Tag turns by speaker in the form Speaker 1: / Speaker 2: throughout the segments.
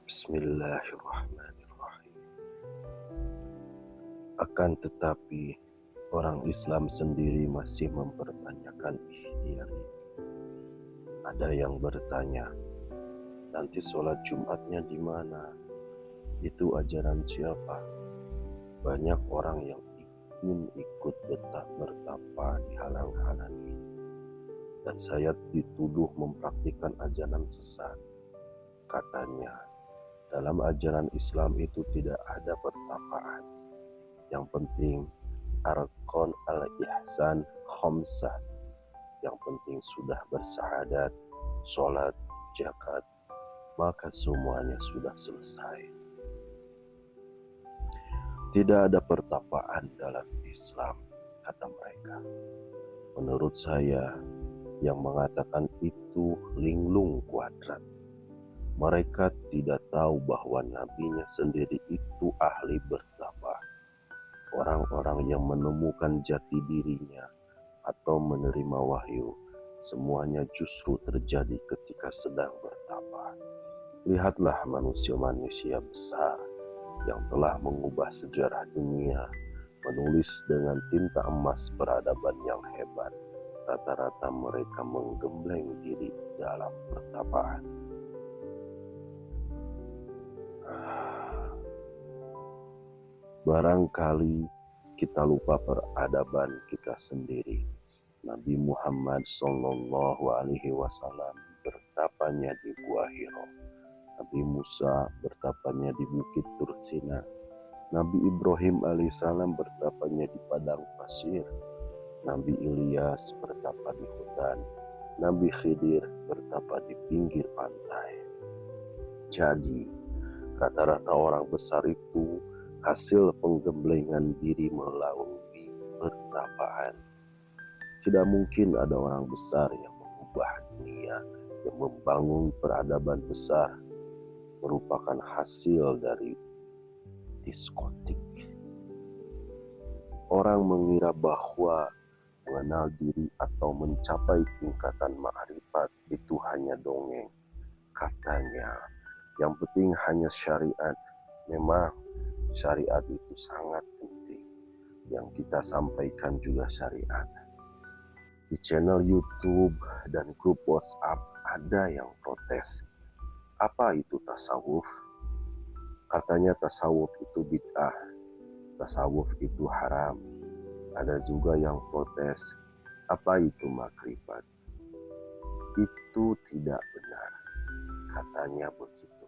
Speaker 1: Bismillahirrahmanirrahim. Akan tetapi, orang Islam sendiri masih mempertanyakan ikhtiar itu. Ada yang bertanya, nanti sholat Jumatnya di mana? Itu ajaran siapa? Banyak orang yang ingin ikut bertapa di halang-halangi. Dan saya dituduh mempraktikkan ajaran sesat. Katanya, dalam ajaran Islam itu tidak ada pertapaan. Yang penting arkon al-ihsan khamsah. Yang penting sudah bersyahadat, sholat, zakat, maka semuanya sudah selesai. Tidak ada pertapaan dalam Islam, kata mereka. Menurut saya, yang mengatakan itu linglung kuadrat. Mereka tidak tahu bahwa nabinya sendiri itu ahli bertapa. Orang-orang yang menemukan jati dirinya atau menerima wahyu, semuanya justru terjadi ketika sedang bertapa. Lihatlah manusia-manusia besar yang telah mengubah sejarah dunia, menulis dengan tinta emas peradaban yang hebat. Rata-rata mereka menggembleng diri dalam pertapaan. Barangkali kita lupa peradaban kita sendiri. Nabi Muhammad SAW bertapanya di Gua Hiro. Nabi Musa bertapanya di Bukit Tursina. Nabi Ibrahim alaihissalam bertapanya di padang pasir. Nabi Ilyas bertapa di hutan. Nabi Khidir bertapa di pinggir pantai. Jadi, rata-rata orang besar itu hasil penggemblengan diri melalui pertapaan. Tidak mungkin ada orang besar yang mengubah dunia, yang membangun peradaban besar, merupakan hasil dari diskotik. Orang mengira bahwa mengenal diri atau mencapai tingkatan ma'rifat itu hanya dongeng. Katanya, yang penting hanya syariat. Memang syariat itu sangat penting. Yang kita sampaikan juga syariat. Di channel YouTube dan grup WhatsApp ada yang protes. Apa itu tasawuf? Katanya tasawuf itu bid'ah. Tasawuf itu haram. Ada juga yang protes. Apa itu makrifat? Itu tidak benar. Katanya begitu.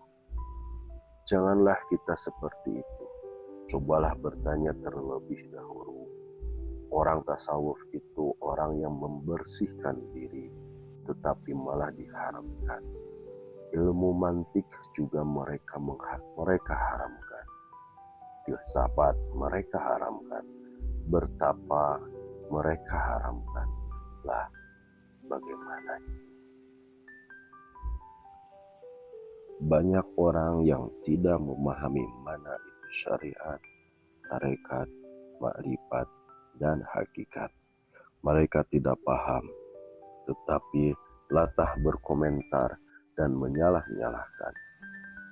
Speaker 1: Janganlah kita seperti itu. Cobalah bertanya terlebih dahulu. Orang tasawuf itu orang yang membersihkan diri, tetapi malah diharamkan. Ilmu mantik juga mereka haramkan. Filsafat mereka haramkan. Bertapa mereka haramkan. Lah, bagaimana? Banyak orang yang tidak memahami mana itu syariat, tarekat, makrifat, dan hakikat. Mereka tidak paham, tetapi latah berkomentar dan menyalah-nyalahkan.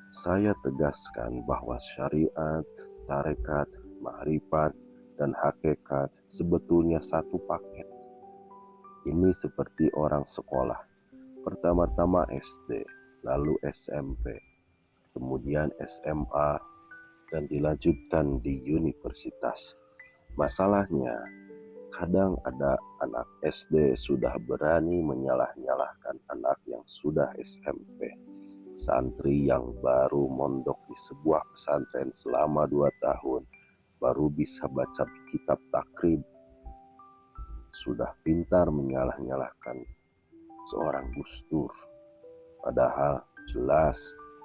Speaker 1: Saya tegaskan bahwa syariat, tarekat, makrifat, dan hakikat sebetulnya satu paket. Ini seperti orang sekolah. Pertama-tama SD, lalu SMP, kemudian SMA, dan dilanjutkan di universitas. Masalahnya, kadang ada anak SD sudah berani menyalah-nyalahkan anak yang sudah SMP. Santri yang baru mondok di sebuah pesantren selama 2 tahun, baru bisa baca kitab takrib, sudah pintar menyalah-nyalahkan seorang Gus Dur. Padahal jelas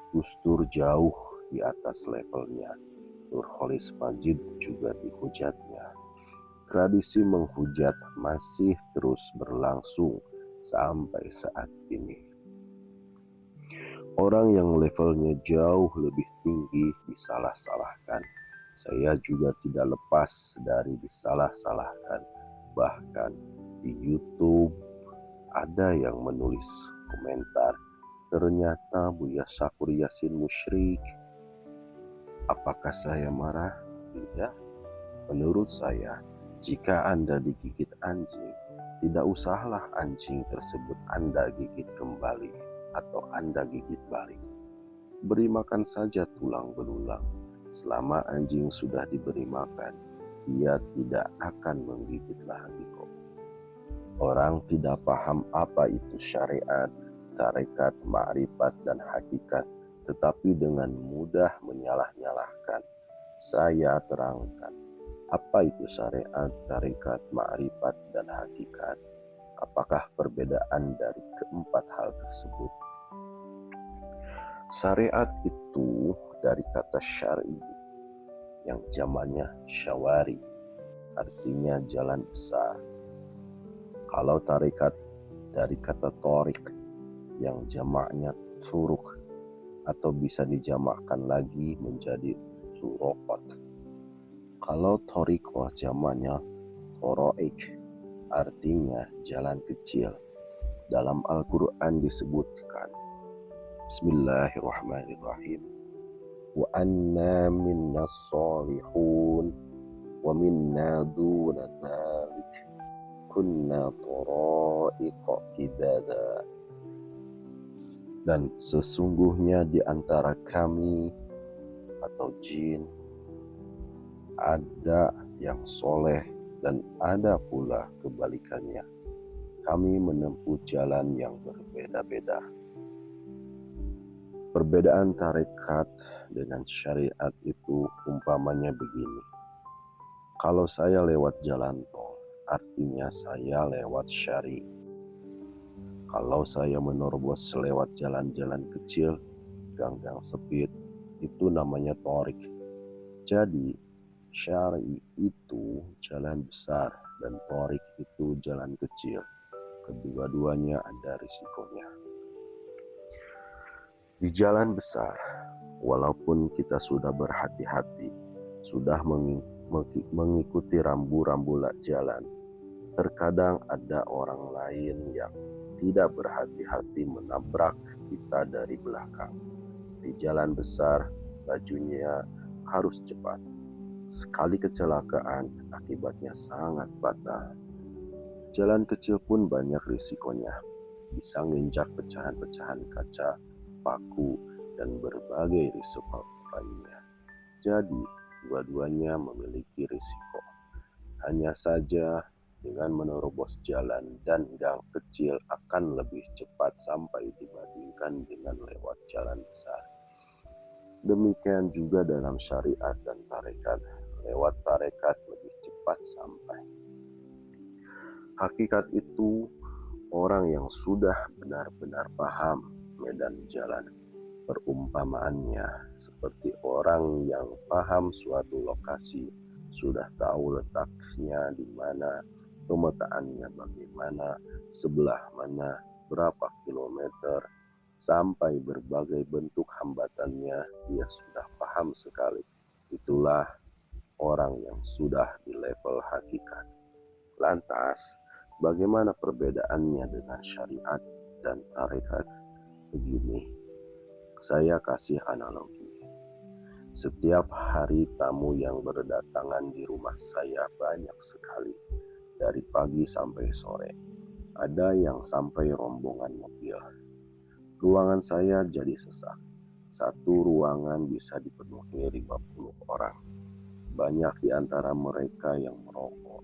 Speaker 1: Gus Dur jauh di atas levelnya. Nurholis Majid juga dihujatnya. Tradisi menghujat masih terus berlangsung sampai saat ini. Orang yang levelnya jauh lebih tinggi disalah-salahkan. Saya juga tidak lepas dari disalah-salahkan. Bahkan di YouTube ada yang menulis komentar, Ternyata Buya Syakur Yasin musyrik. Apakah saya marah? Tidak. Menurut saya, jika Anda digigit anjing, tidak usahlah anjing tersebut Anda gigit kembali atau Anda gigit balik. Beri makan saja tulang belulang. Selama anjing sudah diberi makan, ia tidak akan menggigit lagi kok. Orang tidak paham apa itu syariat, tarekat, ma'rifat, dan hakikat, tetapi dengan mudah menyalah-nyalahkan. Saya terangkan, apa itu syariat, tarekat, ma'rifat, dan hakikat? Apakah perbedaan dari keempat hal tersebut? Syariat itu dari kata syar'i yang jamaknya syawari, artinya jalan besar. Kalau tarekat dari kata torik yang jamaknya turuk, atau bisa dijamakkan lagi menjadi turokot. Kalau torikoh jamaknya toroik, artinya jalan kecil. Dalam Al-Quran disebutkan, Bismillahirrahmanirrahim, wa anna minna sholihun wa minna duna dhalik kunna toroiqa kidada. Dan sesungguhnya di antara kami atau jin ada yang soleh dan ada pula kebalikannya. Kami menempuh jalan yang berbeda-beda. Perbedaan tarekat dengan syariat itu umpamanya begini. Kalau saya lewat jalan tol, artinya saya lewat syari. Kalau saya menerobos lewat jalan-jalan kecil, gang-gang sempit, itu namanya torik. Jadi, syari itu jalan besar dan torik itu jalan kecil. Kedua-duanya ada risikonya. Di jalan besar, walaupun kita sudah berhati-hati, sudah mengikuti rambu-rambu jalan, terkadang ada orang lain yang tidak berhati-hati menabrak kita dari belakang. Di jalan besar, lajunya harus cepat. Sekali kecelakaan, akibatnya sangat fatal. Jalan kecil pun banyak risikonya. Bisa nginjak pecahan-pecahan kaca, paku, dan berbagai risiko lainnya. Jadi, dua-duanya memiliki risiko. Hanya saja dengan menerobos jalan dan gang kecil akan lebih cepat sampai dibandingkan dengan lewat jalan besar. Demikian juga dalam syariat dan tarekat. Lewat tarekat lebih cepat sampai. Hakikat itu orang yang sudah benar-benar paham medan jalan. Perumpamaannya seperti orang yang paham suatu lokasi, sudah tahu letaknya di mana, pemetaannya bagaimana, sebelah mana, berapa kilometer, sampai berbagai bentuk hambatannya dia sudah paham sekali. Itulah orang yang sudah di level hakikat. Lantas, bagaimana perbedaannya dengan syariat dan tarekat? Begini, saya kasih analogi. Setiap hari tamu yang berdatangan di rumah saya banyak sekali. Dari pagi sampai sore. Ada yang sampai rombongan mobil. Ruangan saya jadi sesak. Satu ruangan bisa dipenuhi 50 orang. Banyak di antara mereka yang merokok.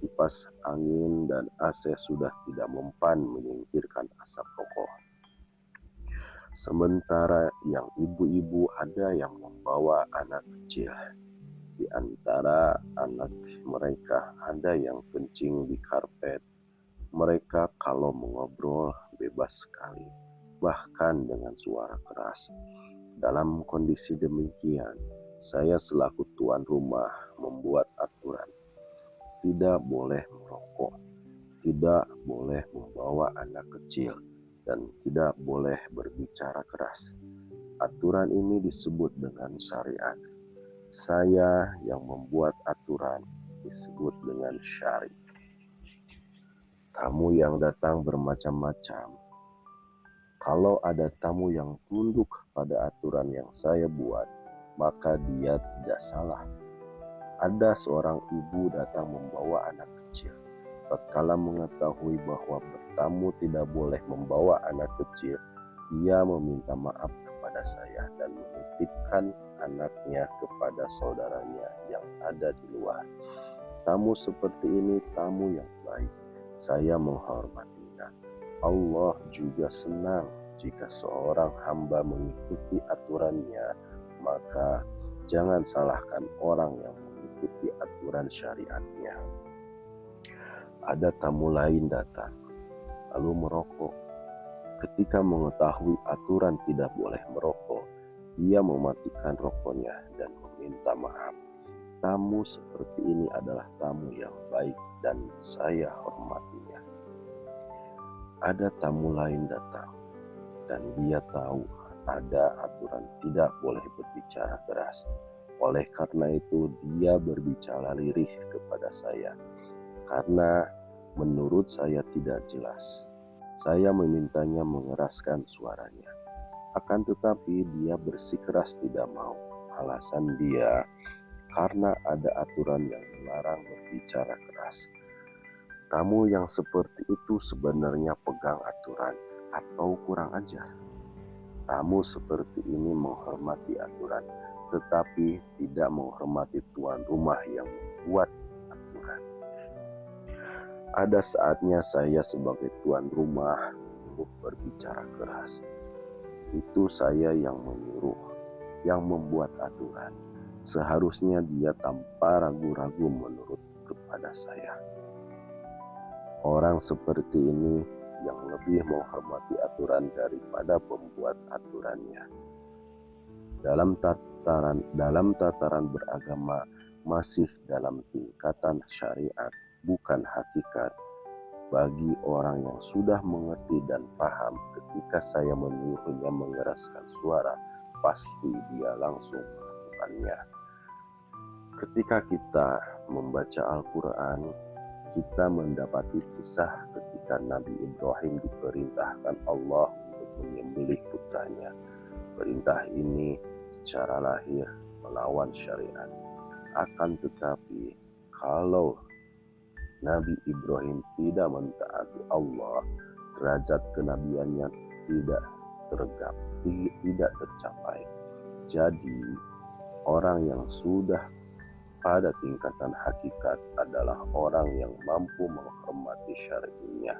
Speaker 1: Kipas angin dan AC sudah tidak mempan menyingkirkan asap rokok. Sementara yang ibu-ibu ada yang membawa anak kecil. Di antara anak mereka ada yang kencing di karpet. Mereka kalau mengobrol bebas sekali, bahkan dengan suara keras. Dalam kondisi demikian, saya selaku tuan rumah membuat aturan. Tidak boleh merokok, tidak boleh membawa anak kecil, dan tidak boleh berbicara keras. Aturan ini disebut dengan syariat. Saya yang membuat aturan disebut dengan syari. Tamu yang datang bermacam-macam. Kalau ada tamu yang tunduk pada aturan yang saya buat, maka dia tidak salah. Ada seorang ibu datang membawa anak kecil. Tatkala mengetahui bahwa bertamu tidak boleh membawa anak kecil, dia meminta maaf kepada saya dan menitipkan anaknya kepada saudaranya yang ada di luar. Tamu seperti ini tamu yang baik. Saya menghormatinya. Allah juga senang jika seorang hamba mengikuti aturannya, maka jangan salahkan orang yang mengikuti aturan syariatnya. Ada tamu lain datang, lalu merokok. Ketika mengetahui aturan tidak boleh merokok, dia mematikan rokoknya dan meminta maaf. Tamu seperti ini adalah tamu yang baik dan saya hormatinya. Ada tamu lain datang dan dia tahu ada aturan tidak boleh berbicara keras. Oleh karena itu dia berbicara lirih kepada saya. Karena menurut saya tidak jelas, saya memintanya mengeraskan suaranya. Akan tetapi dia bersikeras tidak mau. Alasan dia, karena ada aturan yang melarang berbicara keras. Kamu yang seperti itu sebenarnya pegang aturan atau kurang ajar. Tamu seperti ini menghormati aturan, tetapi tidak menghormati tuan rumah yang membuat aturan. Ada saatnya saya sebagai tuan rumah untuk berbicara keras. Itu saya yang menyuruh, yang membuat aturan. Seharusnya dia tanpa ragu-ragu menurut kepada saya. Orang seperti ini yang lebih menghormati aturan daripada pembuat aturannya. Dalam tataran beragama masih dalam tingkatan syariat, bukan hakikat. Bagi orang yang sudah mengerti dan paham, ketika saya menyuruhnya mengeraskan suara, pasti dia langsung melakukannya. Ketika kita membaca Al-Quran, kita mendapati kisah ketika Nabi Ibrahim diperintahkan Allah untuk menyembelih putranya. Perintah ini secara lahir melawan syariat. Akan tetapi, kalau Nabi Ibrahim tidak mentaati Allah, derajat kenabiannya tidak tercapai. Jadi, orang yang sudah pada tingkatan hakikat adalah orang yang mampu menghormati syariatnya,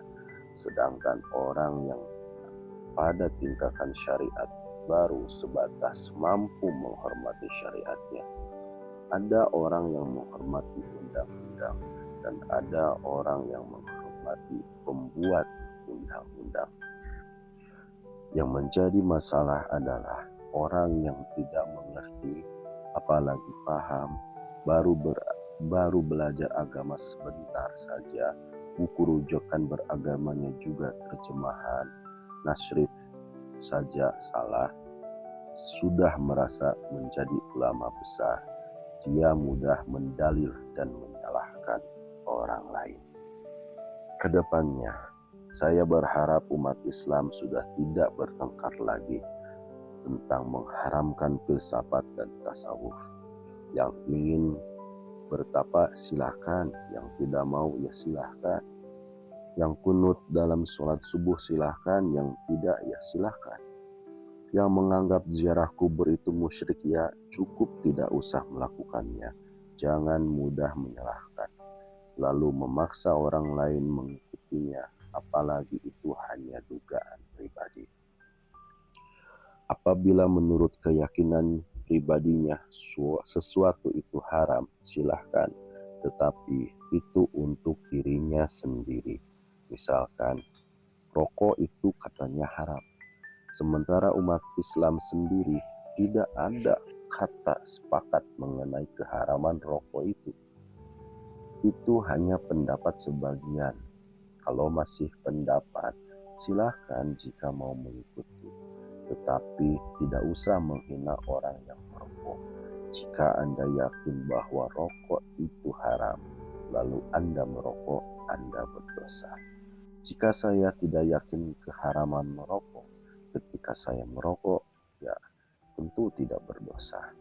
Speaker 1: sedangkan orang yang pada tingkatan syariat baru sebatas mampu menghormati syariatnya. Ada orang yang menghormati undang-undang dan ada orang yang menghormati pembuat undang-undang. Yang menjadi masalah adalah orang yang tidak mengerti, apalagi paham, baru belajar agama sebentar saja, buku rujukan beragamanya juga terjemahan, nasrif saja salah, sudah merasa menjadi ulama besar. Dia mudah mendalil dan menyalahkan orang lain. Kedepannya, saya berharap umat Islam sudah tidak bertengkar lagi tentang mengharamkan filsafat dan tasawuf. Yang ingin bertapa silahkan, yang tidak mau ya silahkan. Yang kunut dalam sholat subuh silahkan, yang tidak ya silahkan. Yang menganggap ziarah kubur itu musyrik ya cukup tidak usah melakukannya. Jangan mudah menyalahkan, lalu memaksa orang lain mengikutinya, apalagi itu hanya dugaan pribadi. Apabila menurut keyakinan pribadinya sesuatu itu haram, silahkan, tetapi itu untuk dirinya sendiri. Misalkan, rokok itu katanya haram, sementara umat Islam sendiri tidak ada kata sepakat mengenai keharaman rokok itu. Itu hanya pendapat sebagian. Kalau masih pendapat, silahkan jika mau mengikuti. Tetapi tidak usah menghina orang yang merokok. Jika Anda yakin bahwa rokok itu haram, lalu Anda merokok, Anda berdosa. Jika saya tidak yakin keharaman merokok, ketika saya merokok, ya tentu tidak berdosa.